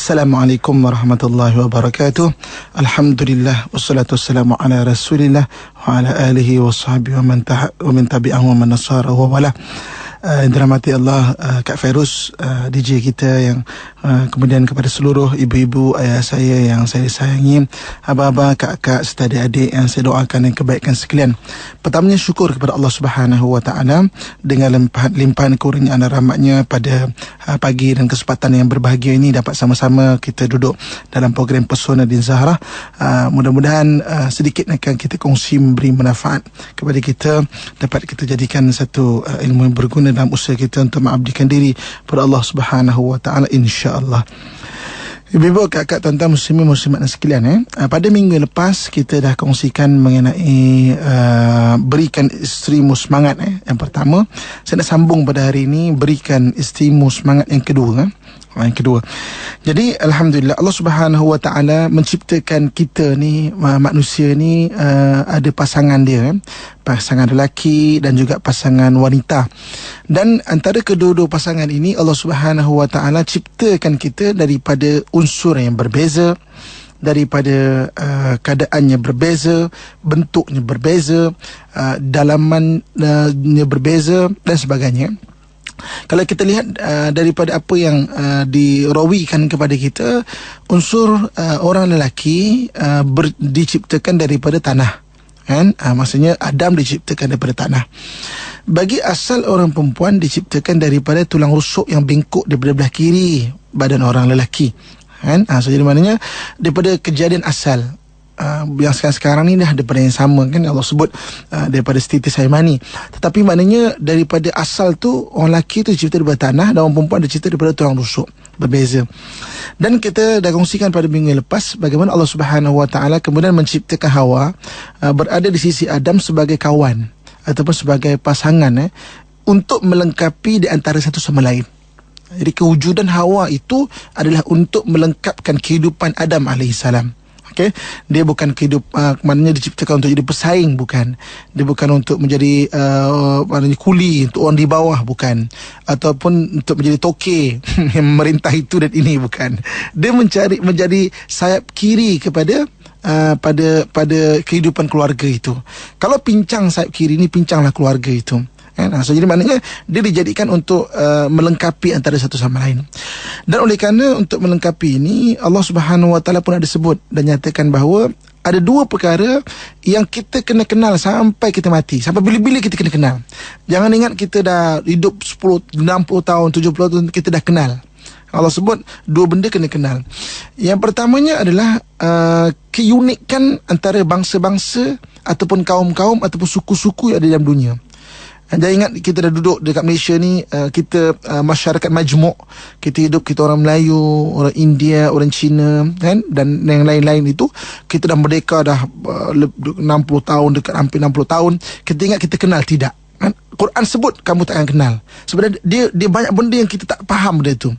Assalamualaikum warahmatullahi wabarakatuh. Alhamdulillah wassalatu wassalamu ala Rasulillah wa ala alihi wa sahbihi wa man tabi'ahu wa man nasara wa wala. Dirahmati Allah, Kak Fairuz, DJ kita yang kemudian kepada seluruh ibu-ibu, ayah saya yang saya sayangi, abang-abang, kakak serta adik-adik yang saya doakan yang kebaikan sekalian. Pertamanya syukur kepada Allah Subhanahu wa taala dengan limpahan kurniaan rahmatnya pada pagi dan kesempatan yang berbahagia ini dapat sama-sama kita duduk dalam program Pesona Din Zahra. Mudah-mudahan sedikit akan kita kongsi memberi manfaat kepada kita, dapat kita jadikan satu ilmu yang berguna dalam usaha kita untuk mengabdikan diri kepada Allah Subhanahu wa taala, insya-Allah. Ibu-ibu, kakak, tuan-tuan, muslimin muslimat sekalian, pada minggu lepas kita dah kongsikan mengenai berikan isterimu semangat. Yang pertama, saya nak sambung pada hari ini, berikan isterimu semangat yang kedua. Jadi alhamdulillah, Allah Subhanahu wa taala menciptakan kita ni, manusia ni, ada pasangan dia, pasangan lelaki dan juga pasangan wanita. Dan antara kedua-dua pasangan ini Allah Subhanahu wa taala ciptakan kita daripada unsur yang berbeza, daripada keadaannya berbeza, bentuknya berbeza, dalamannya berbeza dan sebagainya. Kalau kita lihat daripada apa yang dirawikan kepada kita, unsur orang lelaki diciptakan daripada tanah, kan? Maksudnya Adam diciptakan daripada tanah. Bagi asal orang perempuan diciptakan daripada tulang rusuk yang bengkok daripada belah kiri badan orang lelaki, kan? So jadi maknanya daripada kejadian asal, yang sekarang ni dah daripada yang sama, kan? Allah sebut daripada Siti Saimani. Tetapi maknanya daripada asal tu orang lelaki tu dicipta daripada tanah dan orang perempuan dicipta daripada tulang rusuk, berbeza. Dan kita dah kongsikan pada minggu lepas bagaimana Allah Subhanahu wa taala kemudian menciptakan Hawa berada di sisi Adam sebagai kawan ataupun sebagai pasangan, untuk melengkapi di antara satu sama lain. Jadi kewujudan Hawa itu adalah untuk melengkapkan kehidupan Adam alaihissalam. Okay? Dia bukan maknanya diciptakan untuk jadi pesaing, bukan. Dia bukan untuk menjadi maknanya kuli untuk orang di bawah, bukan. Ataupun untuk menjadi toke yang memerintah itu dan ini, bukan. Dia menjadi sayap kiri kepada pada kehidupan keluarga itu. Kalau pincang sayap kiri ni, pincanglah keluarga itu. So, jadi maknanya dia dijadikan untuk melengkapi antara satu sama lain. Dan oleh kerana untuk melengkapi ini, Allah Subhanahu wa taala pun ada sebut dan nyatakan bahawa ada dua perkara yang kita kena kenal sampai kita mati. Sampai bila-bila kita kena kenal. Jangan ingat kita dah hidup 10, 60 tahun, 70 tahun kita dah kenal. Allah sebut dua benda kena kenal. Yang pertamanya adalah keunikan antara bangsa-bangsa ataupun kaum-kaum ataupun suku-suku yang ada dalam dunia. Jangan ingat kita dah duduk dekat Malaysia ni, kita masyarakat majmuk, kita hidup, kita orang Melayu, orang India, orang Cina, kan? Dan yang lain-lain itu, kita dah merdeka dah 60 tahun, dekat hampir 60 tahun. Kita ingat kita kenal, tidak. Quran sebut kamu tak akan kenal. Sebenarnya dia banyak benda yang kita tak faham benda itu.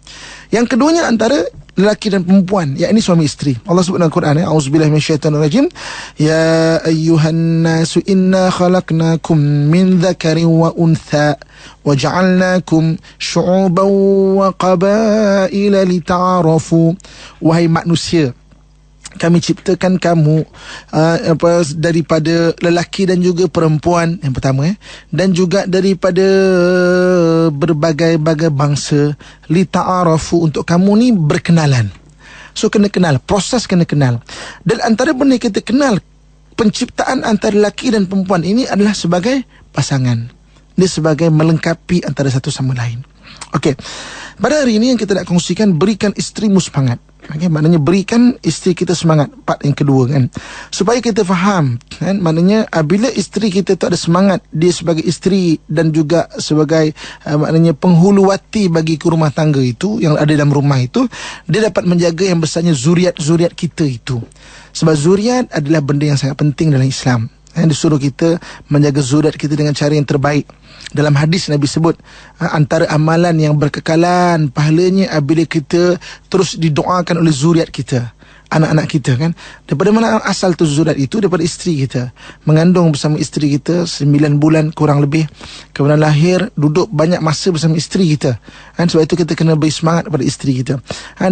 Yang keduanya antara lelaki dan perempuan, yakni suami isteri. Allah sebut dalam Quran, A'udzubillahi minasyaitonirrajim, ya ayyuhan nasu inna khalaqnakum min dzakarin wa untha wa ja'alnakum syu'uban wa qabaila lita'arafu. Wahai manusia, kami ciptakan kamu daripada lelaki dan juga perempuan, yang pertama, dan juga daripada berbagai-bagai bangsa, lita'arafu, untuk kamu ni berkenalan. So kena kenal, proses kena kenal. Dan antara benda kita kenal, penciptaan antara lelaki dan perempuan ini adalah sebagai pasangan. Dia sebagai melengkapi antara satu sama lain. Okey. Pada hari ini yang kita nak kongsikan, berikan isterimu semangat. Okay, maknanya berikan isteri kita semangat. Part yang kedua, kan, supaya kita faham, kan, maknanya bila isteri kita tu ada semangat, dia sebagai isteri dan juga sebagai maknanya penghuluwati bagi ke rumah tangga itu, yang ada dalam rumah itu, dia dapat menjaga yang besarnya zuriat-zuriat kita itu. Sebab zuriat adalah benda yang sangat penting dalam Islam. Disuruh kita menjaga zuriat kita dengan cara yang terbaik. Dalam hadis Nabi sebut, antara amalan yang berkekalan pahalanya apabila kita terus didoakan oleh zuriat kita. anak-anak kita kan. Daripada mana asal tu zuriat itu? Daripada isteri kita. Mengandung bersama isteri kita 9 bulan kurang lebih. Kemudian lahir, duduk banyak masa bersama isteri kita kan. Sebab itu kita kena beri semangat kepada isteri kita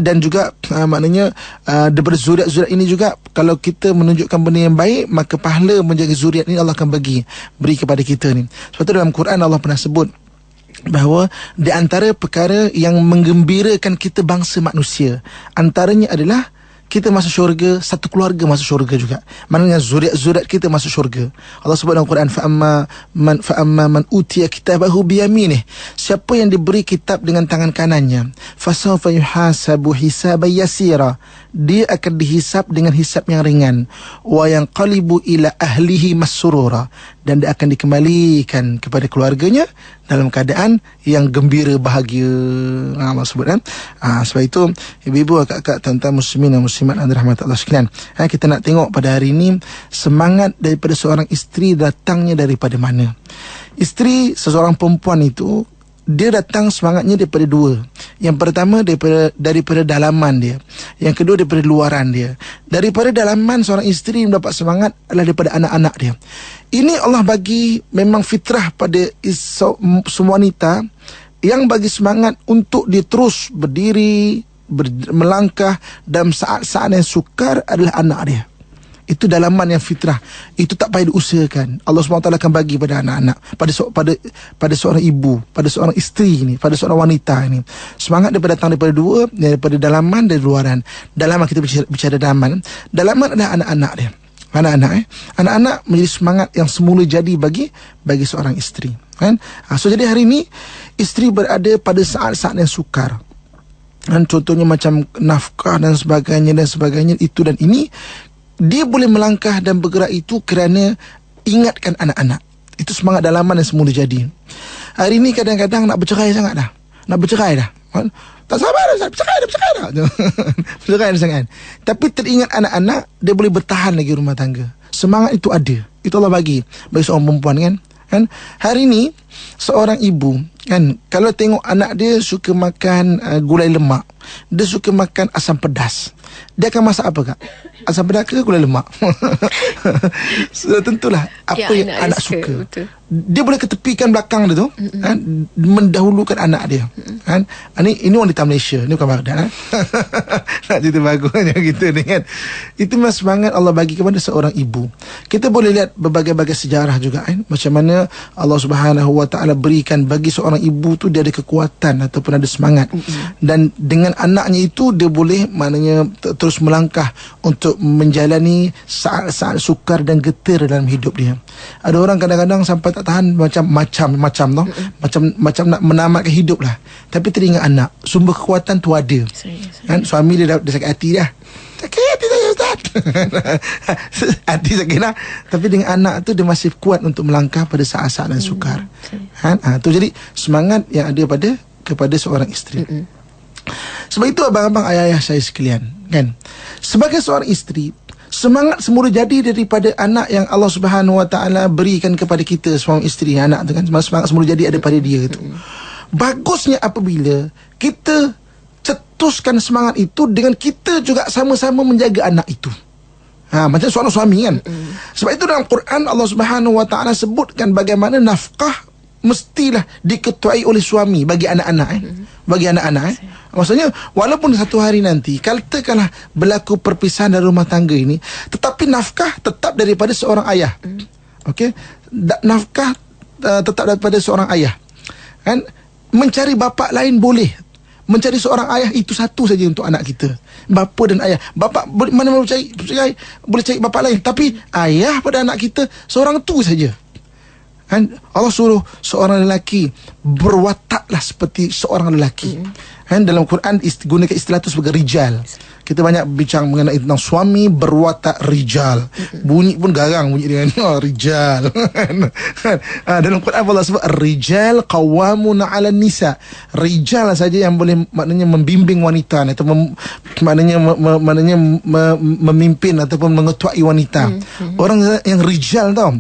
dan juga maknanya daripada zuriat-zuriat ini juga, kalau kita menunjukkan benda yang baik, maka pahala menjaga zuriat ini Allah akan beri kepada kita ni. Sebab itu dalam Quran Allah pernah sebut bahawa di antara perkara yang menggembirakan kita bangsa manusia, antaranya adalah kita masuk syurga, satu keluarga masuk syurga juga. Maknanya zuriat-zuriat kita masuk syurga. Allah sebut dalam Quran, fa'amma man utiya kitabahu biyaminih. Siapa yang diberi kitab dengan tangan kanannya, fasawfa yuhasabu hisaban yasira. Dia akan dihisap dengan hisap yang ringan. Wa yanqalibu ila ahlihi masrura. Dan dia akan dikembalikan kepada keluarganya dalam keadaan yang gembira, bahagia. Allah sebut kan. Sebab itu ibu-ibu, kakak-kakak, tuan-tuan muslimin dan muslimat yang dirahmati Allah sekalian, kita nak tengok pada hari ini semangat daripada seorang isteri datangnya daripada mana. Isteri seseorang perempuan itu, dia datang semangatnya daripada dua. Yang pertama daripada dalaman dia. Yang kedua daripada luaran dia. Daripada dalaman seorang isteri mendapat semangat adalah daripada anak-anak dia. Ini Allah bagi memang fitrah pada semua wanita, yang bagi semangat untuk dia terus berdiri, melangkah dalam saat-saat yang sukar adalah anak dia. Itu dalaman yang fitrah. Itu tak payah diusahakan. Allah SWT akan bagi pada anak-anak, pada seorang ibu, pada seorang isteri ini, pada seorang wanita ini. Semangat datang daripada dua, daripada dalaman dan luaran. Dalaman, kita bicara dalaman. Dalaman adalah anak-anak dia. Anak-anak menjadi semangat yang semula jadi bagi seorang isteri kan. So jadi hari ini isteri berada pada saat-saat yang sukar kan. Contohnya macam nafkah dan sebagainya itu dan ini. Dia boleh melangkah dan bergerak itu kerana ingatkan anak-anak. Itu semangat dalaman yang semula jadi. Hari ini kadang-kadang nak bercerai sangat dah. Tak sabar dah, bercerai dah. Bercerai dah sangat. Tapi teringat anak-anak, dia boleh bertahan lagi rumah tangga. Semangat itu ada. Itu Allah bagi seorang perempuan kan. Hari ini seorang ibu kan, kalau tengok anak dia suka makan gulai lemak, dia suka makan asam pedas, dia akan masak apa kak? Asam pedas ke gulai lemak? So, tentulah apa yang anak suka. Betul. Dia boleh ketepikan belakang dia tu kan, mendahulukan anak dia kan. Ini wanita Malaysia, ni bukan Baghdad kan? Nak cerita bagusnya gitu ni kan. Itu memang semangat Allah bagi kepada seorang ibu. Kita boleh lihat berbagai-bagai sejarah juga kan, macam mana Allah Subhanahu Wa Taala berikan bagi seorang ibu tu dia ada kekuatan ataupun ada semangat. Dan dengan anaknya itu dia boleh maknanya terus melangkah untuk menjalani saat-saat sukar dan getir dalam hidup dia. Ada orang kadang-kadang sampai tak tahan macam macam nak menamatkan hidup lah, tapi teringat anak, sumber kekuatan tu ada kan. Suami dia sakit hati dah, sakit hati saya Ustaz. Hati sakit lah, tapi dengan anak tu dia masih kuat untuk melangkah pada saat-saat yang sukar kan. Tu jadi semangat yang ada kepada seorang isteri. Sebab itu abang-abang, ayah-ayah saya sekalian kan, sebagai seorang isteri, semangat semula jadi daripada anak yang Allah Subhanahu Wa Taala berikan kepada kita. Seorang isteri, anak tu kan, semangat semula jadi daripada dia tu. Bagusnya apabila kita cetuskan semangat itu dengan kita juga sama-sama menjaga anak itu. Macam seorang suami kan. Sebab itu dalam Quran Allah Subhanahu Wa Taala sebutkan bagaimana nafkah mestilah diketuai oleh suami bagi anak-anak bagi anak-anak Maksudnya walaupun satu hari nanti katakanlah berlaku perpisahan dari rumah tangga ini, tetapi nafkah tetap daripada seorang ayah. Okey, nafkah tetap daripada seorang ayah kan. Mencari bapa lain boleh, mencari seorang ayah itu satu saja untuk anak kita. Bapa dan ayah. Bapa mana boleh cari bapa lain, tapi ayah pada anak kita seorang tu saja. Kan Allah suruh seorang lelaki berwataklah seperti seorang lelaki. Kan dalam Quran gunakan istilah itu sebagai rijal. Kita banyak bincang mengenai tentang suami berwatak rijal. Bunyi pun garang bunyi dengan rijal. Dalam Quran Allah sebut rijal qawwamuna 'alan nisa. Rijal saja yang boleh maknanya membimbing wanita atau maknanya memimpin ataupun mengetuai wanita. Orang yang rijal tau.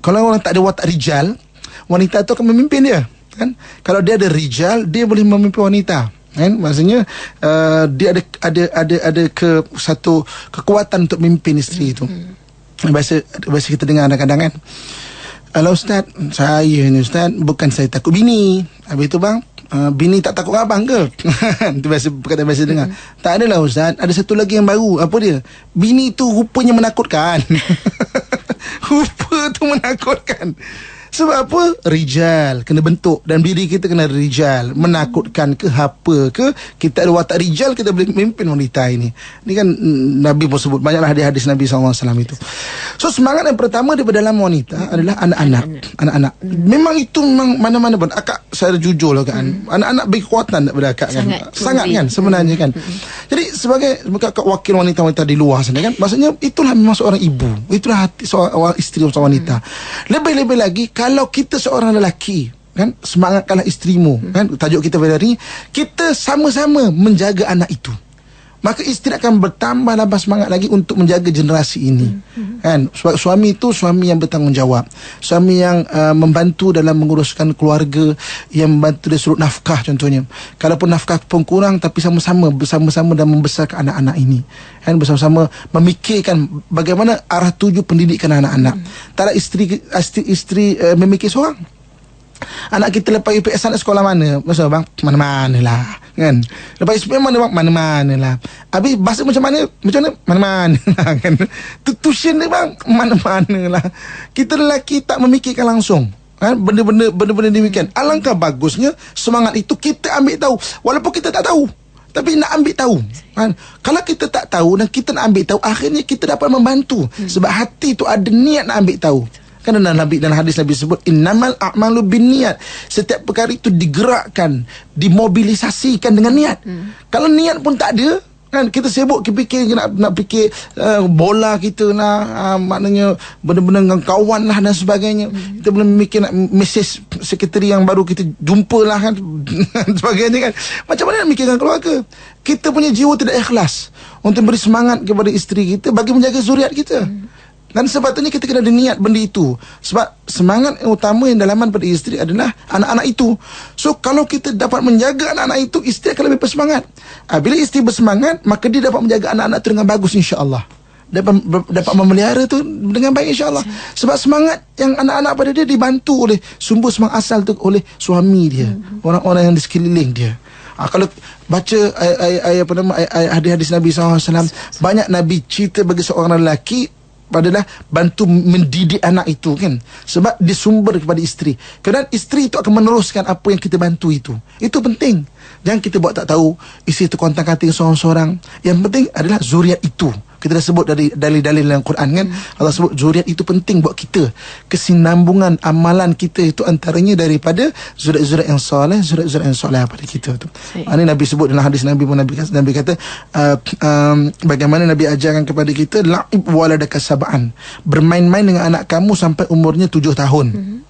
Kalau orang tak ada watak rijal, wanita itu akan memimpin dia. Kan? Kalau dia ada rijal, dia boleh memimpin wanita. kan? Maksudnya dia ada satu kekuatan untuk memimpin isteri itu. Biasa kita dengar kadang-kadang kan, "Alah Ustaz, saya ni Ustaz, bukan saya takut bini." Habis itu bang, "Bini tak takut abang ke?" Itu perkataan biasa dengar. "Tak adalah Ustaz, ada satu lagi yang baru." "Apa dia?" "Bini tu rupanya menakutkan." Rupa tu menakutkan. Sebab apa? Rijal kena bentuk, dan diri kita kena rijal. Menakutkan ke apa ke, kita ada watak rijal, kita boleh memimpin wanita ini. Ini kan Nabi pun sebut, banyaklah hadis Nabi SAW itu. So semangat yang pertama daripada dalam wanita adalah anak-anak. Memang itu memang mana-mana pun. Akak saya jujur lah kan, anak-anak beri kekuatan daripada akak kan. Sangat kan sebenarnya kan. Jadi sebagai akak wakil wanita-wanita di luar sana kan, maksudnya itulah memang seorang ibu, itulah hati seorang isteri, seorang wanita. Lebih-lebih lagi kalau kita seorang lelaki kan, semangatkanlah isterimu kan, tajuk kita pada hari ini, kita sama-sama menjaga anak itu, maka isteri akan bertambah semangat lagi untuk menjaga generasi ini kan. Sebab suami itu suami yang bertanggungjawab, suami yang membantu dalam menguruskan keluarga, yang membantu dari sudut nafkah contohnya. Kalaupun nafkah pun kurang, tapi bersama-sama dan membesarkan anak-anak ini kan, bersama-sama memikirkan bagaimana arah tuju pendidikan anak-anak. Tak ada isteri memikir seorang, anak kita lepas UPS nak sekolah mana? Maksud bang, mana-mana lah kan. Lepas UPS mana bang? Mana-mana lah. Habis bahasa macam mana? Mana-mana lah kan. Tuition ni bang, mana-mana lah. Kita lelaki tak memikirkan langsung kan, benda-benda demikian. Alangkah bagusnya semangat itu kita ambil tahu, walaupun kita tak tahu, tapi nak ambil tahu kan. Kalau kita tak tahu dan kita nak ambil tahu, akhirnya kita dapat membantu. Sebab hati itu ada niat nak ambil tahu. Kan dalam hadis Nabi sebut, innamal a'malu binniyat. Setiap perkara itu digerakkan, dimobilisasikan dengan niat. Kalau niat pun tak ada kan, kita sibuk nak fikir bola kita lah, maknanya benda-benda dengan kawan lah dan sebagainya. Kita belum mikir nak mesej sekretari yang baru kita jumpa lah kan sebagainya kan. Macam mana nak mikirkan keluarga? Kita punya jiwa tidak ikhlas untuk beri semangat kepada isteri kita bagi menjaga zuriat kita. Dan sepatutnya kita kena ada niat benda itu. Sebab semangat yang utama yang dalaman pada isteri adalah anak-anak itu. So kalau kita dapat menjaga anak-anak itu, isteri akan lebih bersemangat. Bila isteri bersemangat, maka dia dapat menjaga anak-anak itu dengan bagus, insya-Allah. Dapat memelihara tu dengan baik, insya-Allah. Sebab semangat yang anak-anak pada dia dibantu oleh sumber semangat asal tu oleh suami dia, orang-orang yang di sekeliling dia. Kalau baca hadis-hadis Nabi SAW, banyak Nabi cerita bagi seorang lelaki adalah bantu mendidik anak itu kan, sebab disumber kepada isteri. Kerana isteri itu akan meneruskan apa yang kita bantu itu. Itu penting. Jangan kita buat tak tahu, isteri itu kontak-kating seorang-seorang. Yang penting adalah zuriat itu. Kita dah sebut dari dalil-dalil dalam Quran kan, Allah sebut zuriat itu penting buat kita. Kesinambungan amalan kita itu antaranya daripada zuriat-zuriat yang soleh, zuriat-zuriat yang soleh pada kita tu. Ini Nabi sebut dalam hadis Nabi pun, Nabi kata bagaimana Nabi ajarkan kepada kita, la'ib waladaka sab'an, bermain-main dengan anak kamu sampai umurnya 7 tahun.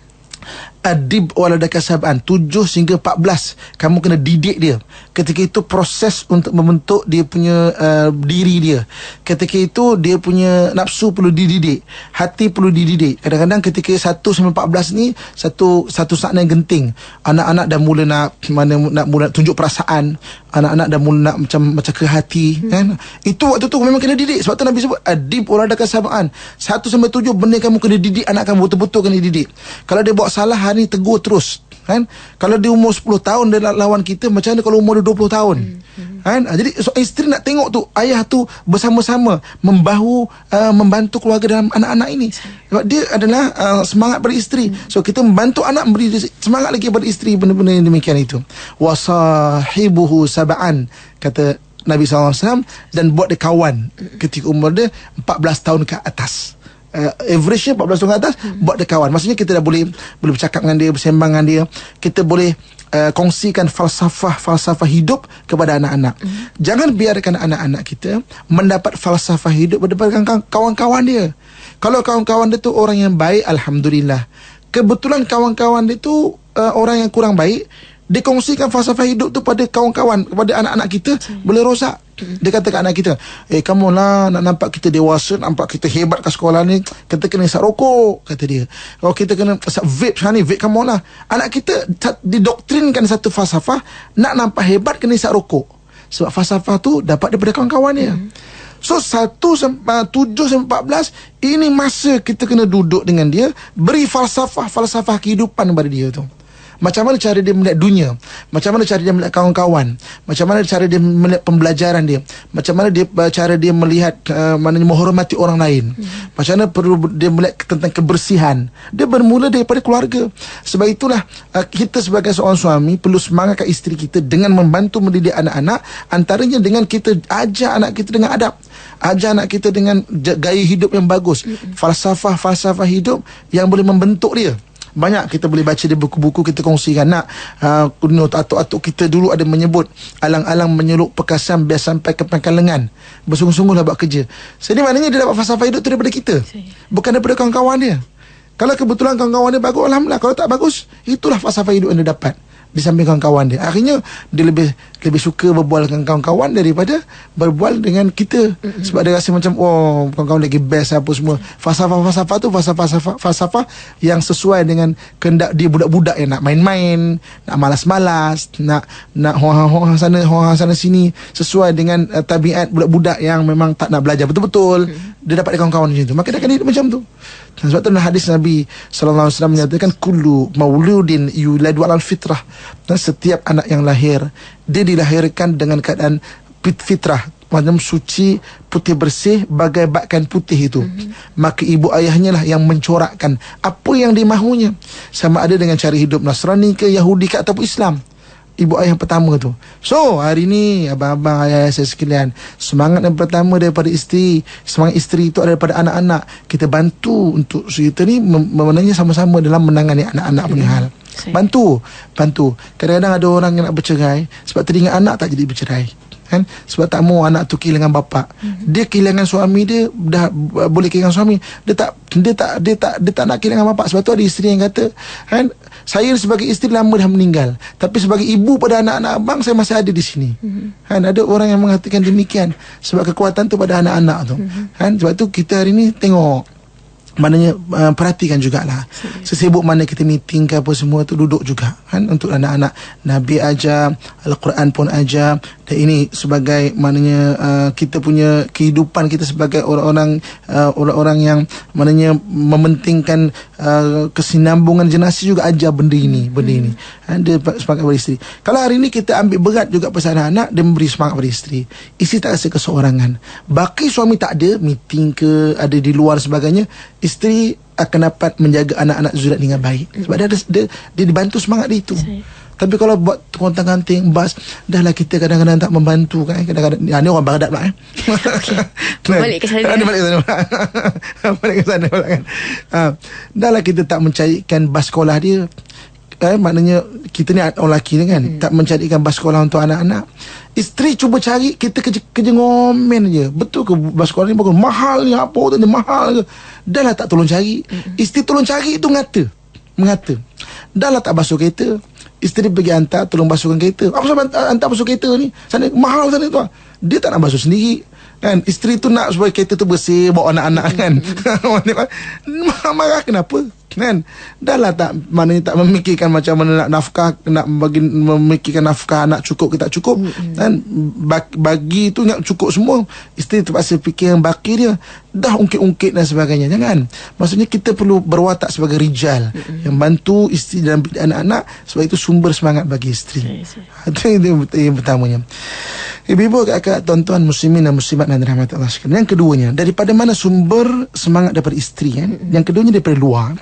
Adib waladaka sab'an, 7 hingga 14 kamu kena didik dia. Ketika itu proses untuk membentuk dia punya diri dia. Ketika itu dia punya nafsu perlu dididik, hati perlu dididik. Kadang-kadang ketika 1 sampai 14 ni satu saat yang genting. Anak-anak dah mula nak mula tunjuk perasaan, anak-anak dah mula nak macam ke hati kan. Itu waktu tu memang kena didik. Sebab tu Nabi sebut adib waladaka sab'an, 1 sampai 7 benda kamu kena didik anak kamu, betul-betul kena didik. Kalau dia buat salah hari ni tegur terus kan. Kalau dia umur 10 tahun dia lawan kita, macam mana kalau umur dia 20 tahun kan. Jadi isteri nak tengok tu ayah tu bersama-sama membantu keluarga dalam anak-anak ini. Sebab dia adalah semangat pada isteri. So kita membantu anak, memberi semangat lagi pada isteri, benda-benda yang demikian itu. Wasahibuhu sab'an, kata Nabi SAW, dan buat dia kawan ketika umur dia 14 tahun ke atas. Average 14 tahun ke atas, buat dia kawan. Maksudnya kita dah boleh bercakap dengan dia, bersembang dengan dia. Kita boleh kongsikan falsafah hidup kepada anak-anak. Jangan biarkan anak-anak kita mendapat falsafah hidup daripada kawan-kawan dia. Kalau kawan-kawan dia tu orang yang baik, alhamdulillah. Kebetulan kawan-kawan dia tu orang yang kurang baik, Dia kongsikan falsafah hidup tu pada kawan-kawan, kepada anak-anak kita, boleh rosak. Dia kata kat anak kita, kamu lah nak nampak kita dewasa, nampak kita hebat kat sekolah ni, kita kena isap rokok, kata dia. Kalau kita kena isap vape sekarang ni, vape kamu lah. Anak kita didoktrinkan satu falsafah, nak nampak hebat kena isap rokok. Sebab falsafah tu dapat daripada kawan-kawan dia. So 1 sampai 7 sampai 14, ini masa kita kena duduk dengan dia, beri falsafah kehidupan kepada dia tu. Macam mana cara dia melihat dunia, macam mana cara dia melihat kawan-kawan, macam mana cara dia melihat pembelajaran dia, macam mana cara dia melihat maknanya menghormati orang lain, macam mana perlu dia melihat tentang kebersihan. Dia bermula daripada keluarga. Sebab itulah kita sebagai seorang suami perlu semangat kat isteri kita dengan membantu mendidik anak-anak, antaranya dengan kita ajar anak kita dengan adab, ajar anak kita dengan gaya hidup yang bagus, falsafah hidup yang boleh membentuk dia. Banyak kita boleh baca di buku-buku, kita kongsikan. Atuk-atuk kita dulu ada menyebut, alang-alang menyeluk pekasan biar sampai ke pangkal lengan. Bersungguh-sungguhlah buat kerja. Jadi maknanya dia dapat falsafah hidup tu daripada kita, bukan daripada kawan-kawan dia. Kalau kebetulan kawan-kawan dia bagus, alhamdulillah. Kalau tak bagus, itulah falsafah hidup yang dia dapat di samping kawan-kawan dia. Akhirnya dia lebih suka berbual dengan kawan-kawan daripada berbual dengan kita. Sebab dia rasa macam kawan-kawan lagi best apa semua. Falsafah tu falsafah yang sesuai dengan kehendak dia, budak-budak yang nak main-main, nak malas-malas, nak hong-hong sana sini, sesuai dengan tabiat budak-budak yang memang tak nak belajar betul-betul. Dia dapat kawan-kawan macam tu, maka dia akan hidup macam tu. Sebab tu dalam hadis Nabi sallallahu alaihi wasallam menyatakan, kullu mauludin yuladu alal fitrah. Dan setiap anak yang lahir, dia dilahirkan dengan keadaan fitrah, macam suci, putih bersih, bagai bakkan putih itu. Maka ibu ayahnya lah yang mencorakkan apa yang dimahunya, sama ada dengan cara hidup Nasrani ke Yahudi ke ataupun Islam. Ibu ayah yang pertama tu. So hari ni abang-abang, ayah saya sekalian, semangat yang pertama daripada isteri. Semangat isteri itu ada daripada anak-anak. Kita bantu untuk kita ni sebenarnya sama-sama dalam menangani anak-anak punya hal. Bantu. Kadang-kadang ada orang yang nak bercerai sebab teringat anak tak jadi bercerai, kan? Sebab tak mau anak tu kehilangan bapa. Dia kehilangan suami dia, dah boleh kehilangan suami, dia tak nak kehilangan bapa. Sebab tu ada isteri yang kata, kan, saya sebagai isteri lama dah meninggal, tapi sebagai ibu pada anak-anak abang, saya masih ada di sini. Kan, ada orang yang mengatakan demikian sebab kekuatan tu pada anak-anak tu. Kan, sebab tu kita hari ni tengok, maknanya perhatikan jugalah, sesibuk mana kita meeting ke apa semua tu, duduk juga kan untuk anak-anak. Nabi ajar, Al-Quran pun ajar. Dan ini sebagai maknanya kita punya kehidupan kita sebagai orang yang maknanya mementingkan kesinambungan generasi juga ajar benda ini. Dia semangat pada isteri. Kalau hari ini kita ambil berat juga pasal anak, dia memberi semangat pada isteri. Isteri tak rasa keseorangan. Baki suami tak ada meeting ke, ada di luar sebagainya, isteri akan dapat menjaga anak-anak Zulat dengan baik. Sebab dia dibantu semangat dia itu. Tapi kalau buat kontang-kanting, bas, dahlah kita kadang-kadang tak membantu kan. Kadang-kadang ni orang Baghdad pula balik ke sana. Balik ke sana pula kan. Dahlah kita tak mencarikan bas sekolah dia. Maknanya kita ni orang lelaki ni kan, tak mencarikan bas sekolah untuk anak-anak. Isteri cuba cari, kita kerja ngomen je. Betul ke bas sekolah ni bagus? Mahal ni, apa tu ni mahal ke? Dahlah tak tolong cari. Isteri tolong cari itu mengata. Dahlah tak basuh kereta, isteri pergi hantar, tolong basuhkan kereta. Apa sebab hantar basuh kereta ni? Sana mahal sana tu. Dia tak nak basuh sendiri. Kan, isteri tu nak supaya kereta tu bersih, bawa anak-anak kan. Marah kenapa? Kan, dahlah tak, maknanya tak memikirkan macam mana nak nafkah, nak memikirkan nafkah anak cukup ke tak cukup. Kan, bagi tu nak cukup semua, isteri terpaksa fikir yang baki dia, dah ungkit-ungkit dan sebagainya. Jangan. Maksudnya kita perlu berwatak sebagai rijal yang bantu isteri dalam anak-anak, sebab itu sumber semangat bagi isteri. Itu yang pertamanya. Ibu-ibu, kakak, tuan-tuan muslimin dan muslimat dan rahmat Allah sekalian. Yang keduanya, daripada mana sumber semangat daripada isteri kan? Yang keduanya daripada luar.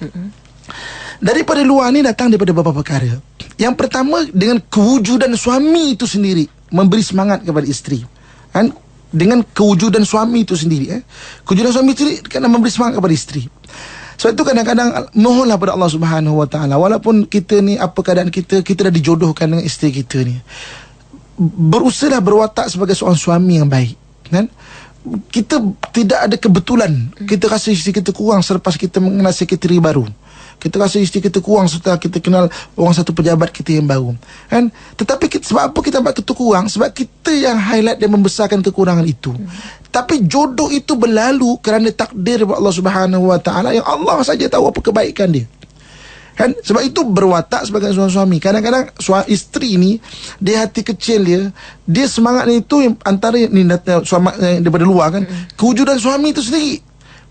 Daripada luar ni datang daripada beberapa perkara. Yang pertama, dengan kewujudan suami itu sendiri memberi semangat kepada isteri. Kan? Dengan kewujudan suami itu sendiri, kewujudan suami itu kena memberi semangat kepada isteri. Sebab itu kadang-kadang mohonlah pada Allah Subhanahu Wa Taala, walaupun kita ni apa keadaan kita dah dijodohkan dengan isteri kita ni, berusahalah berwatak sebagai seorang suami yang baik, kan? Kita tidak ada kebetulan kita rasa isteri kita kurang selepas kita mengenal sekretari baru. Kita rasa isteri kita kurang setelah kita kenal orang satu pejabat kita yang baru, kan? Tetapi sebab apa kita buat itu kurang? Sebab kita yang highlight dan membesarkan kekurangan itu. Tapi jodoh itu berlalu kerana takdir Allah Subhanahu Wa Taala, yang Allah saja tahu apa kebaikan dia. Kan? Sebab itu berwatak sebagai suami. Kadang-kadang isteri ni, dia hati kecil dia semangat ni itu yang antara ni suami daripada luar kan. Kewujudan suami itu sendiri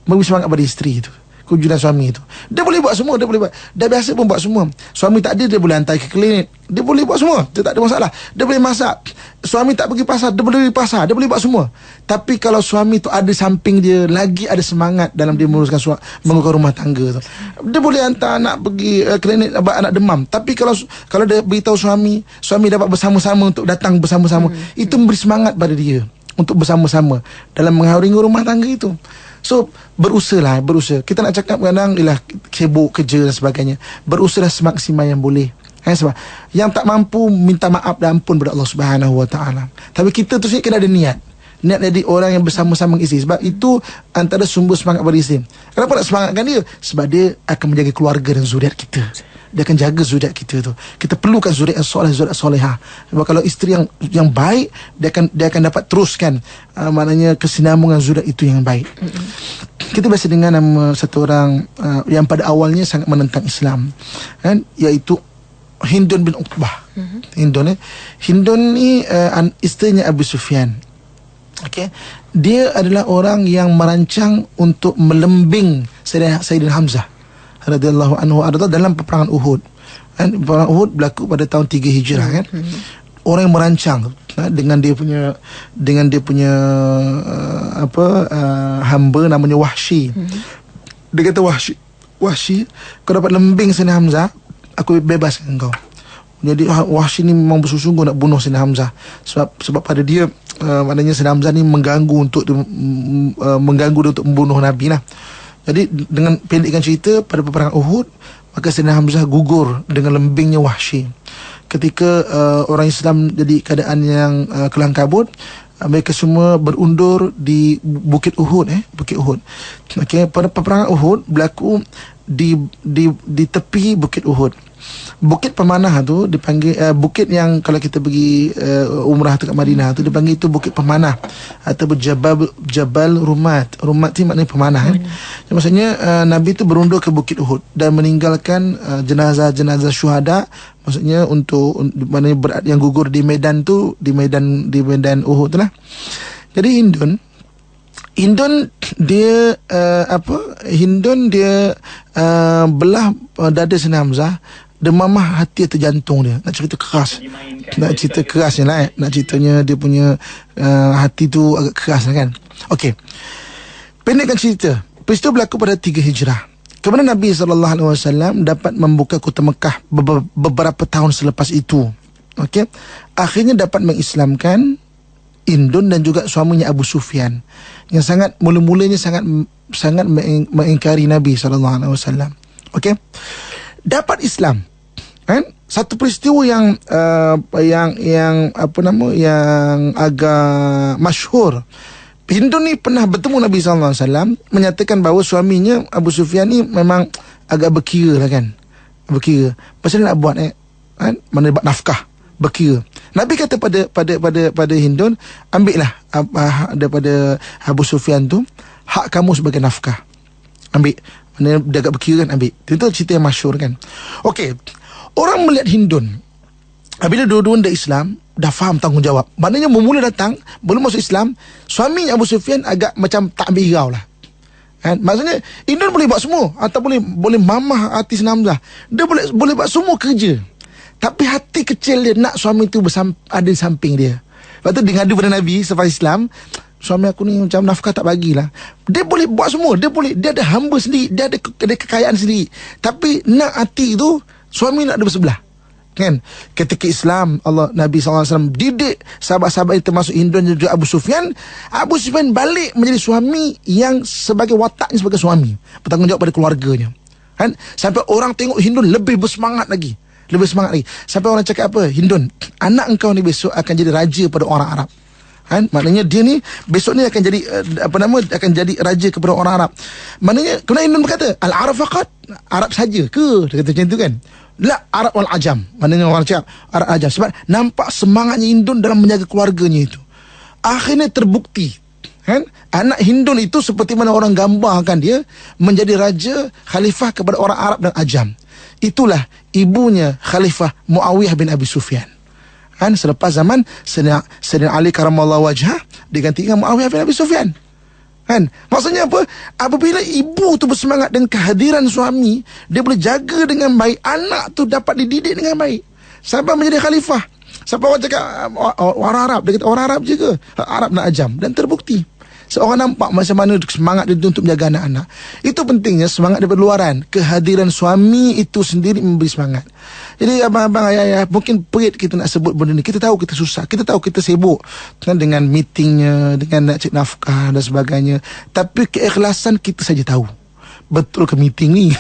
memberi semangat pada isteri itu. Kewujudan suami itu, dia boleh buat semua, dia boleh buat, dah biasa pun buat semua. Suami tak ada, dia boleh hantar ke klinik, dia boleh buat semua, dia tak ada masalah. Dia boleh masak. Suami tak pergi pasar, dia boleh pergi pasar, dia boleh buat semua. Tapi kalau suami tu ada samping dia, lagi ada semangat dalam dia menguruskan rumah tangga tu, dia boleh hantar anak pergi klinik anak demam. Tapi kalau dia beritahu suami dapat bersama-sama untuk datang bersama-sama, itu memberi semangat pada dia untuk bersama-sama dalam mengharingi rumah tangga itu. So berusaha. Kita nak cakap kadang ialah sibuk kerja dan sebagainya, berusaha semaksimal yang boleh. Sebab yang tak mampu minta maaf dan ampun kepada Allah Subhanahu Wa Taala. Tapi kita tu sendiri kena ada niat jadi orang yang bersama-sama dengan isteri. Sebab itu antara sumber semangat pada isteri. Kenapa nak semangatkan dia? Sebab dia akan menjaga keluarga dan zuriat kita. Dia akan jaga zuriat kita tu. Kita perlukan zuriat yang soleh, zuriat solehah. Sebab kalau isteri yang baik, dia akan dapat teruskan maknanya kesinambungan zuriat itu yang baik. Kita biasa dengar nama satu orang yang pada awalnya sangat menentang Islam, kan, iaitu Hindun bin Uqbah. Hindun ni isterinya Abu Sufyan. Okay. Dia adalah orang yang merancang untuk melembing Sayyidina Hamzah radhiyallahu anhu dalam peperangan Uhud. Kan, peperangan Uhud berlaku pada tahun 3 Hijrah kan. Orang yang merancang dengan dia punya hamba namanya Wahsy. Dia kata, Wahsy, kau dapat lembing Sayyidina Hamzah, aku bebaskan kau. Jadi Wahsy ni memang bersungguh nak bunuh Sayyidina Hamzah. Sebab pada dia maknanya Sayyidina Hamzah ni mengganggu dia untuk membunuh Nabi lah. Jadi dengan pendekkan cerita, pada peperangan Uhud, maka Sayyidina Hamzah gugur dengan lembingnya Wahsy. Ketika orang Islam jadi keadaan yang kelang kabut, mereka semua berundur di Bukit Uhud. Bukit Uhud. Okay, pada peperangan Uhud berlaku di tepi Bukit Uhud. Bukit pemanah tu dipanggil bukit yang kalau kita pergi umrah dekat Madinah tu dipanggil itu Bukit Pemanah atau Jabal Rumat. Rumat ni maknanya pemanah kan. Maksudnya Nabi tu berundur ke Bukit Uhud dan meninggalkan jenazah-jenazah syuhada, maksudnya untuk maknanya yang gugur di medan tu, di medan Uhud tu lah. Jadi Hindun dia belah dada Sayyidina Hamzah. Demamah hati atau jantung dia. Nak cerita keras, nak cerita kerasnya lah nak ceritanya dia punya hati tu agak keras lah kan. Okey, pendekkan cerita, peristiwa berlaku pada 3 Hijrah. Kemudian Nabi SAW dapat membuka kota Mekah beberapa tahun selepas itu. Okey, akhirnya dapat mengislamkan Hindun dan juga suaminya Abu Sufyan, yang mula-mulanya sangat mengingkari Nabi SAW. Okey, dapat Islam, kan? Satu peristiwa yang agak masyhur. Hindun ni pernah bertemu Nabi SAW, menyatakan bahawa suaminya Abu Sufyan ni memang agak berkira lah kan. Berkira. Pasal nak buat kan? Mana dapat nafkah, berkira. Nabi kata pada Hindun, ambillah daripada Abu Sufyan tu hak kamu sebagai nafkah. Ambil. Mana dia agak berkira kan, ambil. Itu cerita yang masyhur kan. Okey. Orang melihat Hindun, bila dua-dua dah Islam, dah faham tanggungjawab. Maknanya bermula datang, belum masuk Islam, suami Abu Sufyan agak macam tak ambil hirau lah. Kan? Maksudnya Hindun boleh buat semua, atau boleh mamah hati Sayyidina Hamzah. Dia boleh buat semua kerja. Tapi hati kecil dia nak suami tu ada di samping dia. Lepas tu dia ngadu pada Nabi selepas Islam, suami aku ni macam nafkah tak bagilah. Dia boleh buat semua, dia ada hamba sendiri, dia ada kekayaan sendiri. Tapi nak hati tu suami nak ada bersebelah. Kan? Ketika Islam, Nabi SAW didik sahabat-sahabat yang termasuk Hindun dan juga Abu Sufyan. Abu Sufyan balik menjadi suami yang sebagai wataknya sebagai suami, bertanggungjawab pada keluarganya. Kan? Sampai orang tengok Hindun lebih bersemangat lagi. Sampai orang cakap apa? Hindun, anak engkau ni besok akan jadi raja pada orang Arab. Kan? Maknanya dia ni besok ni akan jadi akan jadi raja kepada orang Arab. Maknanya kemudian Indun berkata, Al-Arab faqat, Arab saja ke? Dia kata macam tu kan. La Arab wal Ajam. Maknanya orang cakap Arab Ajam. Sebab nampak semangatnya Indun dalam menjaga keluarganya itu. Akhirnya terbukti, kan? Anak Hindun itu seperti mana orang gambarkan dia menjadi raja khalifah kepada orang Arab dan Ajam. Itulah ibunya Khalifah Muawiyah bin Abi Sufyan. Kan, selepas zaman Sayyidina Ali karamallahu wajhah digantikan Muawiyah bin Abi Sufyan. Kan? Maksudnya apa? Apabila ibu tu bersemangat dengan kehadiran suami, dia boleh jaga dengan baik, anak tu dapat dididik dengan baik sampai menjadi khalifah. Sampai orang cakap orang Arab, dia kata orang Arab je ke? Arab dan Ajam. Dan terbukti. Seorang nampak macam mana semangat dia untuk menjaga anak-anak. Itu pentingnya semangat daripada luaran. Kehadiran suami itu sendiri memberi semangat. Jadi abang-abang, ayah-ayah, mungkin perit kita nak sebut benda ni. Kita tahu kita susah. Kita tahu kita sibuk kan, dengan meetingnya, dengan nak cek nafkah dan sebagainya. Tapi keikhlasan kita saja tahu. Betul ke meeting ni?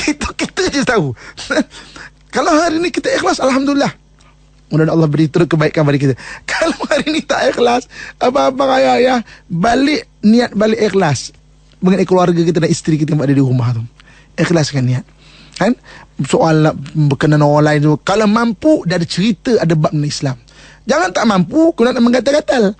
Itu kita je tahu. Kalau hari ni kita ikhlas, alhamdulillah. Mudah-mudahan Allah beri terus kebaikan pada kita. Kalau hari ni tak ikhlas, abang-abang, ayah-ayah, niat balik ikhlas mengenai keluarga kita dan isteri kita yang ada di rumah tu. Ikhlaskan niat. Kan? Soal nak berkenan orang lain tu, kalau mampu, dah ada cerita, ada bab dalam Islam. Jangan tak mampu, kau nak menggatal-gatal.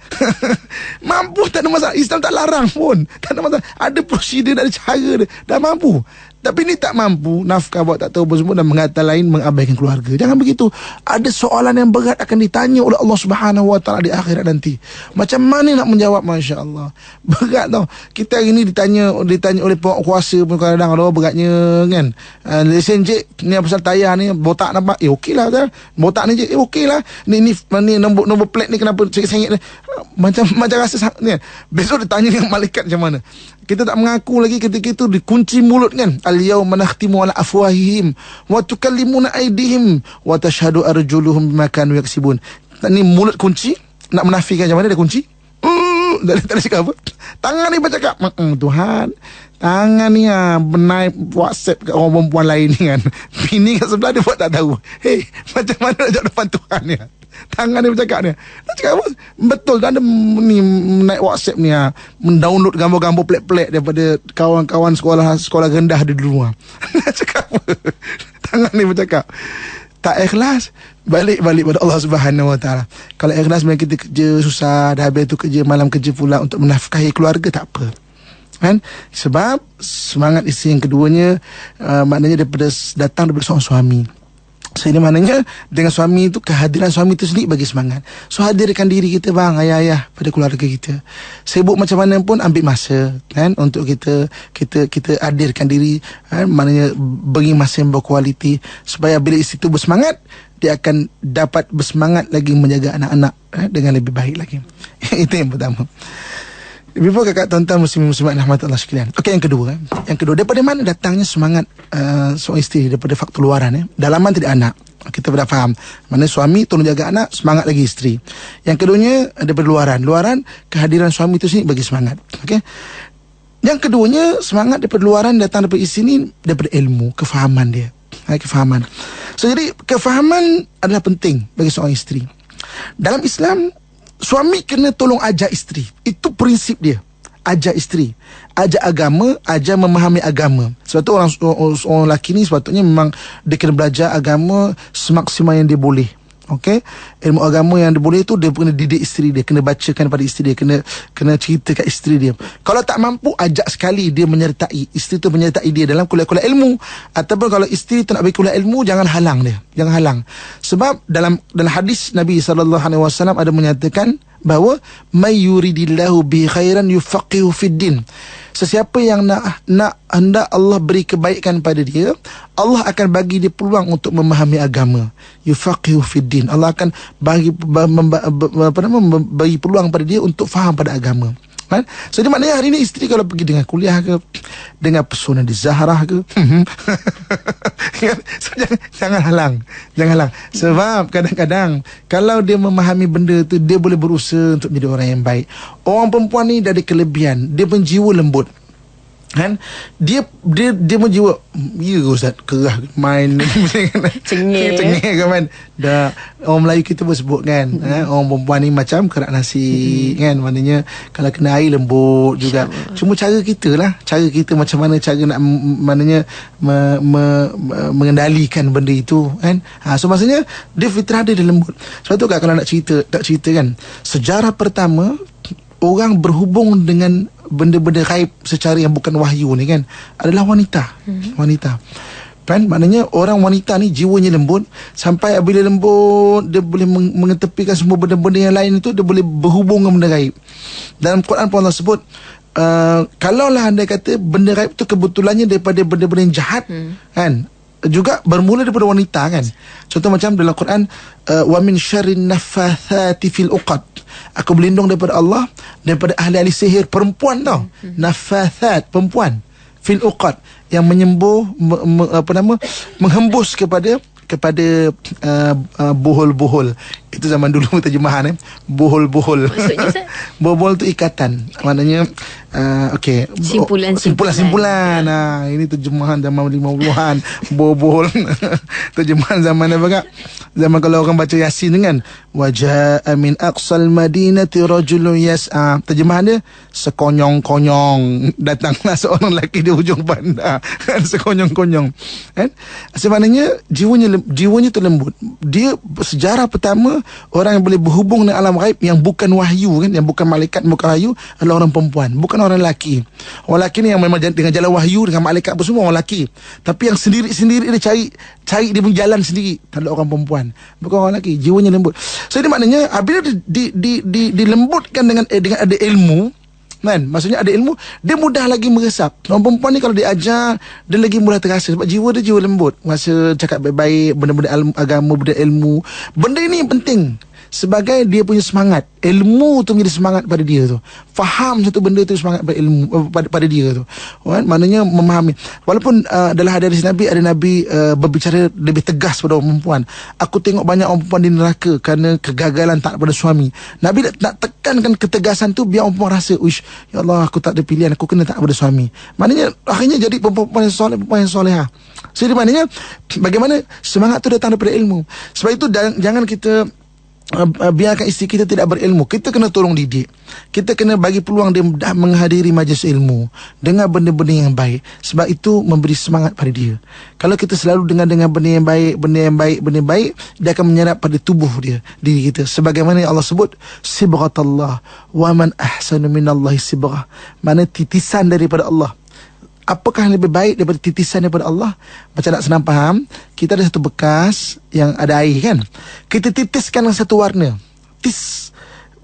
Mampu tak ada masalah. Islam tak larang pun. Tak ada masalah. Ada prosedur, ada cara dia. Dah mampu. Tapi ni tak mampu, nafkah buat tak tahu apa semua, dan menggatal lain, mengabaikan keluarga. Jangan begitu. Ada soalan yang berat akan ditanya oleh Allah Subhanahu Wa Taala di akhirat nanti. Macam mana nak menjawab? Masya Allah, berat tau. Kita hari ni ditanya oleh penguasa pun kadang-kadang, Allah beratnya kan. Lesen je ni pasal tayar ni botak nampak, okey lah betul. Botak ni je, okey lah. Ni nombor plate ni kenapa sengit-sengit ni? Macam rasa ni. Besok ditanya dengan malaikat macam mana. Kita tak mengaku lagi ketika itu, dikunci mulut kan. Al-yawma nakhtimu ala afwahihim wa tukallimuna aydihim wa tashhadu arjuluhum bima kanu yaksibun. Ni mulut kunci, nak menafikan macam mana dia kunci? Dari cakap apa? Tangan ni bercakap, Tuhan, tangan ni benaik WhatsApp kat orang perempuan lain ni kan. Bini kat sebelah dia buat tak tahu. Hey, macam mana nak jawab depan Tuhan ni? Tangan dia bercakap ni. Nak cakap apa? Betul tak ada ni naik WhatsApp ni mendownload gambar-gambar pelik-pelik daripada kawan-kawan sekolah rendah di luar. Nak cakap apa? Tangan ni bercakap. Tak ikhlas, balik pada Allah Subhanahu Wa Taala. Kalau ikhlas, memang kita kerja susah, dah habis tu kerja malam, kerja pula untuk menafkahi keluarga, tak apa. Kan? Sebab semangat isteri yang keduanya maknanya datang daripada seorang suami. So ini maknanya dengan suami itu, kehadiran suami itu sendiri bagi semangat. So hadirkan diri kita bang, ayah-ayah, pada keluarga kita. Sibuk macam mana pun ambil masa kan, untuk kita hadirkan diri kan? Maknanya beri masa yang berkualiti, supaya bila isteri itu bersemangat, dia akan dapat bersemangat lagi menjaga anak-anak dengan lebih baik lagi. Itu yang pertama. Before kakak tuan-tuan muslim-muslimat rahmatullah sekalian. Okey, yang kedua. Daripada mana datangnya semangat seorang isteri? Daripada faktor luaran. Dalaman tidak anak. Kita dah faham. Mana suami tolong jaga anak, semangat lagi isteri. Yang keduanya daripada luaran. Luaran, kehadiran suami itu sendiri bagi semangat. Okey. Yang keduanya, semangat daripada luaran datang daripada isteri ni daripada ilmu, kefahaman dia. Kefahaman. So jadi kefahaman adalah penting bagi seorang isteri. Dalam Islam, suami kena tolong ajar isteri. Itu prinsip dia. Ajar isteri, ajar agama, ajar memahami agama. Sebab tu orang lelaki ni sepatutnya memang dia kena belajar agama semaksimal yang dia boleh. Okey, ilmu agama yang dia boleh tu, dia kena didik isteri dia, kena bacakan pada isteri dia, kena cerita kat isteri dia. Kalau tak mampu, ajak sekali dia menyertai, isteri tu menyertai dia dalam kuliah-kuliah ilmu. Ataupun kalau isteri tu nak bagi kuliah ilmu, jangan halang dia, jangan halang. Sebab dalam hadis Nabi SAW ada menyatakan bahawa may yuridillahu bi khairan yufaqihu fid din. Sesiapa yang nak hendak Allah beri kebaikan pada dia, Allah akan bagi dia peluang untuk memahami agama. Yufaqihu fid din. Allah akan bagi peluang pada dia untuk faham pada agama. Kan? So dia maknanya hari ni isteri kalau pergi dengan kuliah ke, dengan pesona di Zahrah ke, so, jangan halang. Sebab kadang-kadang kalau dia memahami benda tu, dia boleh berusaha untuk menjadi orang yang baik. Orang perempuan ni dah ada kelebihan, dia penjiwa lembut. kan dia menjiwa, ya Ustaz, kerah main cengeng kan. Dah orang Melayu kita pun sebut kan, orang perempuan ni macam kerak nasi kan, maknanya kalau kena air lembut juga. Cuma cara kita macam mana cara nak maknanya mengendalikan benda itu kan. So maksudnya dia fitrah dia lembut. Sebab tu kalau nak cerita kan, sejarah pertama orang berhubung dengan benda-benda gaib secara yang bukan wahyu ni kan adalah wanita. Wanita kan, maknanya orang wanita ni jiwanya lembut, sampai bila lembut dia boleh mengetepikan semua benda-benda yang lain itu, dia boleh berhubung dengan benda gaib. Dalam Quran pun Allah sebut, kalaulah andai kata benda gaib tu kebetulannya daripada benda-benda yang jahat kan, juga bermula daripada wanita kan. Contoh macam dalam Quran, wa min syarrin naffathati fil uqad, aku berlindung daripada Allah daripada ahli-ahli sihir perempuan tau. Naffathat, perempuan. Fil uqad, yang menyembuh menghembus kepada bohol-bohol. Itu zaman dulu terjemahan bohol-bohol. Maksudnya bohol tu ikatan. Maknanya okey, simpulan. Ini terjemahan zaman 50-an. Bohol. Terjemahan zaman apa kak? Zaman kalau orang baca Yasin kan, waja'a min aqsal madinati rajulun yas'a. Terjemahan dia, sekonyong-konyong datanglah seorang lelaki di hujung bandar. Kan, sekonyong-konyong. Kan? Sebenarnya jiwanya tu lembut. Dia sejarah pertama orang yang boleh berhubung dengan alam gaib yang bukan wahyu kan, yang bukan malaikat, bukan wahyu, adalah orang perempuan, bukan orang lelaki. Orang lelaki ni yang memang dengan jalan wahyu dengan malaikat apa semua orang lelaki. Tapi yang sendiri-sendiri dia cari dia punya jalan sendiri, adalah orang perempuan, bukan orang lelaki. Jiwanya lembut. So ini maknanya apabila dilembutkan dengan ada ilmu kan, maksudnya ada ilmu, dia mudah lagi meresap. Orang perempuan ni kalau diajar, dia lagi mudah terasa sebab jiwa dia jiwa lembut. Masa cakap baik-baik, benda-benda agama, benda ilmu, benda ini yang penting sebagai dia punya semangat. Ilmu tu menjadi semangat pada dia tu. Faham satu benda tu semangat pada ilmu pada dia tu. Kan? Maknanya memahami. Walaupun dalam hadis Nabi, ada Nabi berbicara lebih tegas pada orang perempuan. Aku tengok banyak orang perempuan di neraka kerana kegagalan tak pada suami. Nabi nak tekankan ketegasan tu biar orang perempuan rasa, uish, ya Allah, aku tak ada pilihan, aku kena tak pada suami. Maknanya akhirnya jadi perempuan yang soleh, perempuan yang solehah. Jadi maknanya bagaimana semangat tu datang daripada ilmu. Sebab itu jangan kita biarkan isteri kita tidak berilmu. Kita kena tolong didik. Kita kena bagi peluang dia menghadiri majlis ilmu, dengar benda-benda yang baik. Sebab itu memberi semangat pada dia. Kalau kita selalu dengar benda yang baik, dia akan menyerap pada tubuh dia, diri kita. Sebagaimana Allah sebut, sibghatallah wa man ahsanu minallahi sibghah. Mana titisan daripada Allah. Apakah yang lebih baik daripada titisan daripada Allah? Macam nak senang faham, kita ada satu bekas yang ada air kan, kita titiskan dengan satu warna,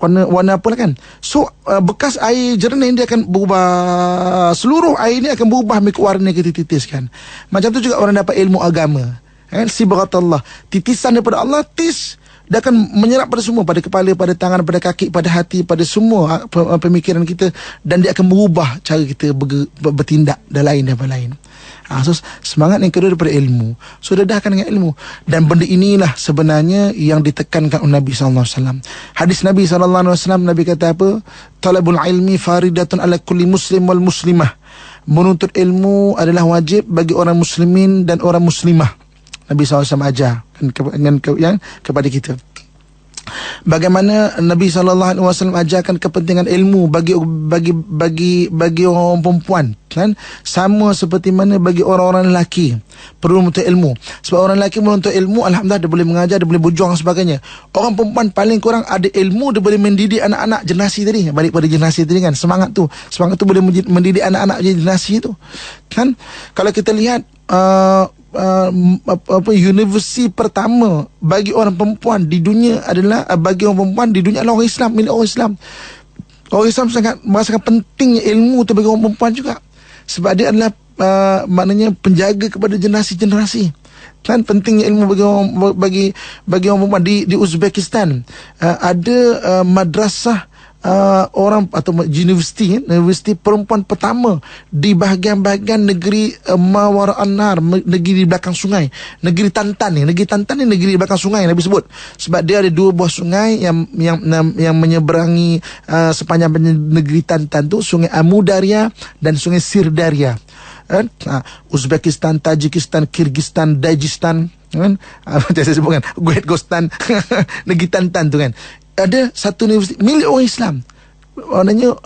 warna apa lah kan. So bekas air jernih dia akan berubah, seluruh air ni akan berubah mengikut warna yang kita titiskan. Macam tu juga orang dapat ilmu agama kan, sibghatallah, titisan daripada Allah, dia akan menyerap pada semua, pada kepala, pada tangan, pada kaki, pada hati, pada semua pemikiran kita, dan dia akan berubah cara kita bertindak dan lain. So semangat yang kedua daripada ilmu. So dedahkan dengan ilmu. Dan benda inilah sebenarnya yang ditekankan oleh Nabi SAW. Hadis Nabi SAW, Nabi kata apa? Talabul ilmi faridatun ala kulli muslim wal muslimah. Menuntut ilmu adalah wajib bagi orang muslimin dan orang muslimah. Nabi SAW ajar kepada kita. Bagaimana Nabi SAW ajarkan kepentingan ilmu bagi orang perempuan kan? Sama seperti mana bagi orang-orang lelaki perlu menuntut ilmu. Sebab orang lelaki menuntut ilmu, alhamdulillah, dia boleh mengajar, dia boleh berjuang dan sebagainya. Orang perempuan paling kurang ada ilmu, dia boleh mendidik anak-anak generasi tadi. Balik pada generasi tadi kan, semangat tu boleh mendidik anak-anak generasi tu kan. Kalau kita lihat universiti pertama bagi orang perempuan di dunia adalah bagi orang perempuan di dunia adalah orang Islam, milik orang Islam. Orang Islam sangat merasakan pentingnya ilmu tu bagi orang perempuan juga, sebab dia adalah maknanya penjaga kepada generasi-generasi kan. Pentingnya ilmu bagi orang perempuan. Di Uzbekistan ada madrasah orang atau universiti perempuan pertama di bahagian-bahagian negeri Mawara An-Nar, negeri di belakang sungai, negeri Tantan ni negeri di belakang sungai Nabi sebut, sebab dia ada 2 buah sungai yang menyeberangi sepanjang negeri Tantan tu, sungai Amudarya dan sungai Sirdarya. Uzbekistan, Tajikistan, Kyrgyzstan, Dagestan, kan? Saya sebut kan, Gostan, negeri Tantan tu kan. Ada satu universiti milik orang Islam. Maknanya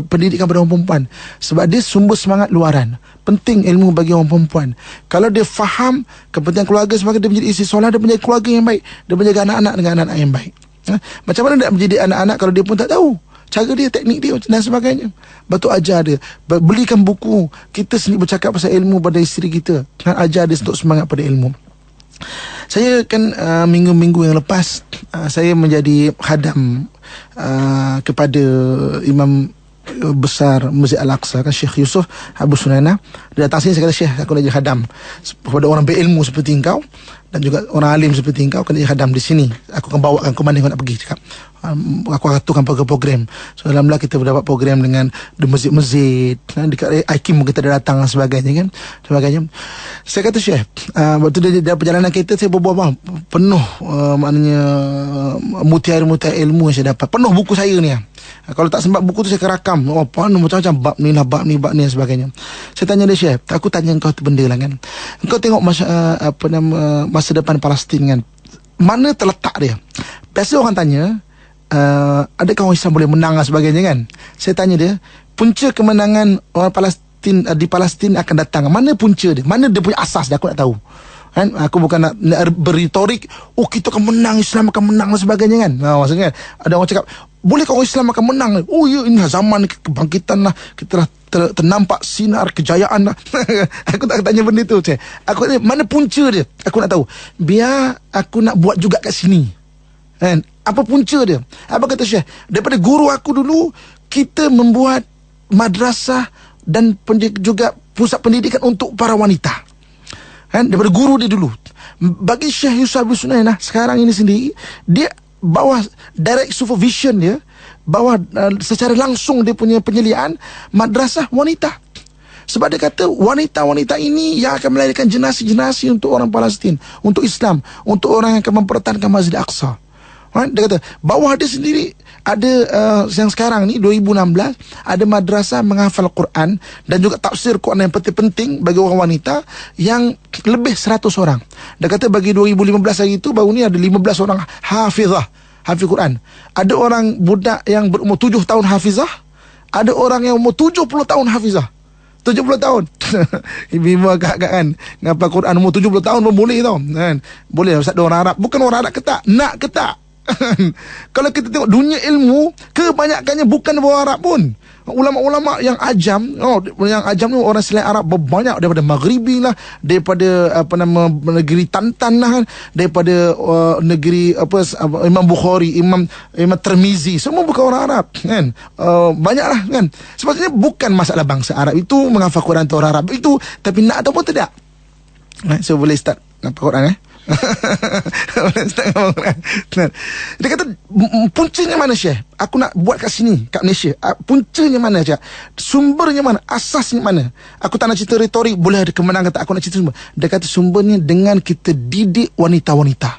pendidikan pada orang perempuan, sebab dia sumber semangat luaran. Penting ilmu bagi orang perempuan. Kalau dia faham kepentingan keluarga, sebagai dia menjadi isteri solat, dia menjadi keluarga yang baik, dia menjaga anak-anak dengan anak-anak yang baik. Macam mana nak menjadi anak-anak kalau dia pun tak tahu cara dia, teknik dia dan sebagainya? Betul, ajar dia, belikan buku. Kita sendiri bercakap pasal ilmu pada isteri kita, ajar dia untuk semangat pada ilmu. Saya kan minggu-minggu yang lepas saya menjadi khadam kepada Imam besar Masjid Al-Aqsa kan, Syekh Yusuf Abu Sunana. Dia datang sini, saya kata, Syekh, aku nak jadi khadam kepada orang berilmu seperti engkau dan juga orang alim seperti engkau, kena jadi khadam di sini. Aku akan bawakan ke mana kau nak pergi. Cakap, aku akan aturkan program. So alhamdulillah kita berdapat program dengan di masjid-masjid, dekat IKIM kita dah datang dan sebagainya kan. Saya kata, Syekh, waktu dia perjalanan kereta, saya berbual penuh maknanya mutiara-mutiara ilmu yang saya dapat. Penuh buku saya ni. Kalau tak sempat buku tu saya kerakam. Macam-macam bab ni lah, bab ni dan sebagainya. Saya tanya dia, Syekh, aku tanya engkau tu benda lah kan. Engkau tengok masa depan Palestin kan, mana terletak dia? Biasa orang tanya, adakah orang Islam boleh menang dan sebagainya kan. Saya tanya dia, punca kemenangan orang Palestin di Palestin akan datang, mana punca dia, mana dia punya asas dia, aku nak tahu kan. Aku bukan nak berretorik, kita akan menang, Islam akan menang dan sebagainya kan. Maksudnya kan, ada orang cakap, bolehkah orang Islam akan menang? Ya, ini zaman kebangkitan lah, kita dah ternampak sinar kejayaan lah. Aku tak tanya benda tu, cik. Aku tanya, mana punca dia, aku nak tahu. Biar aku nak buat juga kat sini kan. Apa punca dia? Apa kata Syekh? Daripada guru aku dulu, kita membuat madrasah dan juga pusat pendidikan untuk para wanita kan, daripada guru dia dulu. Bagi Syekh Yusuf Abu Sunana sekarang ini sendiri, dia bawah direct supervision dia, bawah secara langsung dia punya penyeliaan madrasah wanita. Sebab dia kata wanita-wanita ini yang akan melahirkan generasi-generasi untuk orang Palestin, untuk Islam, untuk orang yang akan mempertahankan Masjid Al-Aqsa. Dia kata bawah dia sendiri ada yang sekarang ni 2016 ada madrasah menghafal Quran dan juga tafsir Quran yang penting-penting bagi orang wanita yang lebih 100 orang. Dia kata bagi 2015 hari itu baru ni ada 15 orang hafiz Quran. Ada orang budak yang berumur 7 tahun hafizah, ada orang yang umur 70 tahun hafizah. 70 tahun. Ibu agak-agak kan ngapal Quran umur 70 tahun pun boleh tau kan. Boleh Ustaz, orang Arab. Bukan orang Arab ke tak, nak ke tak. Kalau kita tengok dunia ilmu, kebanyakannya bukan orang Arab pun. Ulama-ulama yang ajam, yang ajam ni orang selain Arab berbanyak, daripada Maghribi lah, daripada negeri Tantan lah, daripada negeri Imam Bukhari, Imam Tirmizi, semua bukan orang Arab kan. Banyaklah kan. Sebabnya bukan masalah bangsa Arab itu menghafal Quran tu orang Arab itu, tapi nak ataupun tidak. So boleh start ngapa Quran Dia kata puncanya mana Syekh? Aku nak buat kat sini, kat Malaysia. Puncanya mana Syekh? Sumbernya mana? Asasnya mana? Aku tak nak cerita retorik, boleh ada kemenangan tak, aku nak cerita sumber. Dia kata sumbernya dengan kita didik wanita-wanita.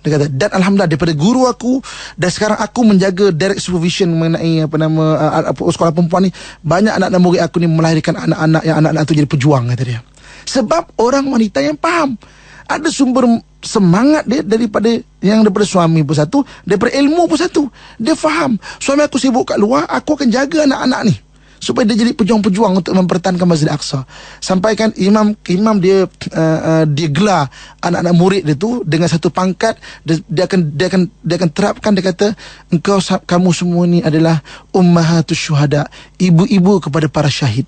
Dia kata, dan alhamdulillah daripada guru aku, dan sekarang aku menjaga direct supervision mengenai sekolah perempuan ni, banyak anak-anak murid aku ni melahirkan anak-anak yang anak-anak tu jadi pejuang, kata dia. Sebab orang wanita yang faham. Ada sumber semangat dia daripada suami pun satu, daripada ilmu pun satu. Dia faham, suami aku sibuk kat luar, aku akan jaga anak-anak ni supaya dia jadi pejuang-pejuang untuk mempertahankan Masjid Al-Aqsa. Sampaikan imam dia gelar anak-anak murid dia tu dengan satu pangkat, dia akan terapkan. Dia kata, kamu semua ni adalah ummahatus syuhada, ibu-ibu kepada para syahid.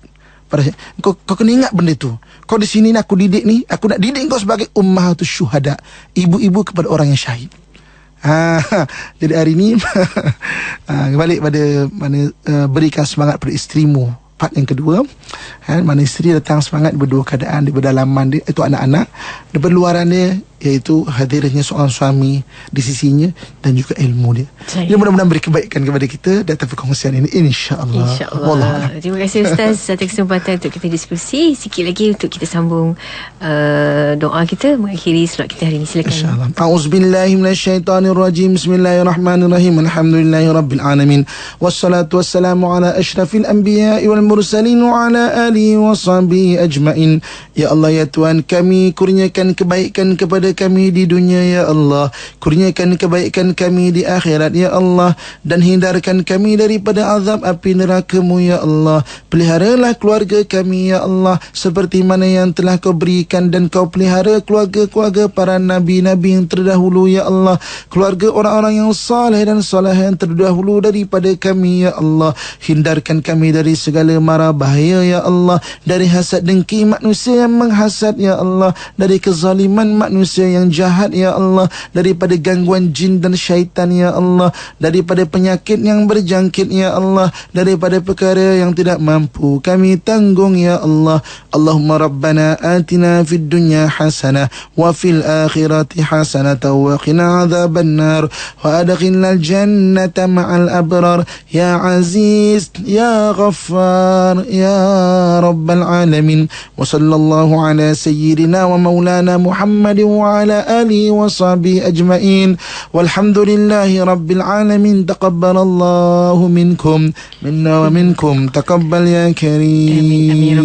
Kau kena ingat benda tu. Kau di sini aku didik ni, aku nak didik kau sebagai ummahatus syuhada, ibu-ibu kepada orang yang syahid. Jadi hari ni balik pada mana berikan semangat pada isterimu. Part yang kedua, mana isteri datang semangat berdua keadaan di berdalaman dia, itu anak-anak, di luaran dia iaitu hadirnya seorang suami di sisinya dan juga ilmu dia. Dia mudah-mudahan beri kebaikan kepada kita datang perkongsian ini, insya-Allah. InsyaAllah. Terima kasih Ustaz atas kesempatan untuk kita diskusi. Sikit lagi untuk kita sambung doa kita mengakhiri solat kita hari ini. Silakan. InsyaAllah. A'udzubillahi minasyaitanirrajim. Bismillahirrahmanirrahim. Alhamdulillahirabbil alamin. Wassalatu wassalamu ala asyrafil anbiya'i wal mursalin wa ala alihi wa sahbihi ajmain. Ya Allah, ya Tuhan kami, kurniakan kebaikan kepada kami di dunia, ya Allah. Kurniakan kebaikan kami di akhirat, ya Allah. Dan hindarkan kami daripada azab api neraka-Mu, ya Allah. Peliharalah keluarga kami, ya Allah, seperti mana yang telah Kau berikan dan Kau pelihara keluarga-keluarga para nabi-nabi yang terdahulu, ya Allah. Keluarga orang-orang yang saleh dan salihah yang terdahulu daripada kami, ya Allah. Hindarkan kami dari segala mara bahaya, ya Allah. Dari hasad dengki manusia yang menghasad, ya Allah. Dari kezaliman manusia yang jahat, ya Allah. Daripada gangguan jin dan syaitan, ya Allah. Daripada penyakit yang berjangkit, ya Allah. Daripada perkara yang tidak mampu kami tanggung, ya Allah. Allahumma rabbana atina fid dunya hasanah wa fil akhirati hasanah wa qina adzaban nar wa adkhilnal jannata ma'al abrar ya aziz ya ghaffar ya rabbal alamin. Wa sallallahu ala sayyidina wa maulana Muhammadin wa ala alihi wa sahbihi ajmain. Walhamdulillahi rabbil alamin. Taqabbalallahu minkum minna wa minkum. Taqabbal ya karim. Amin.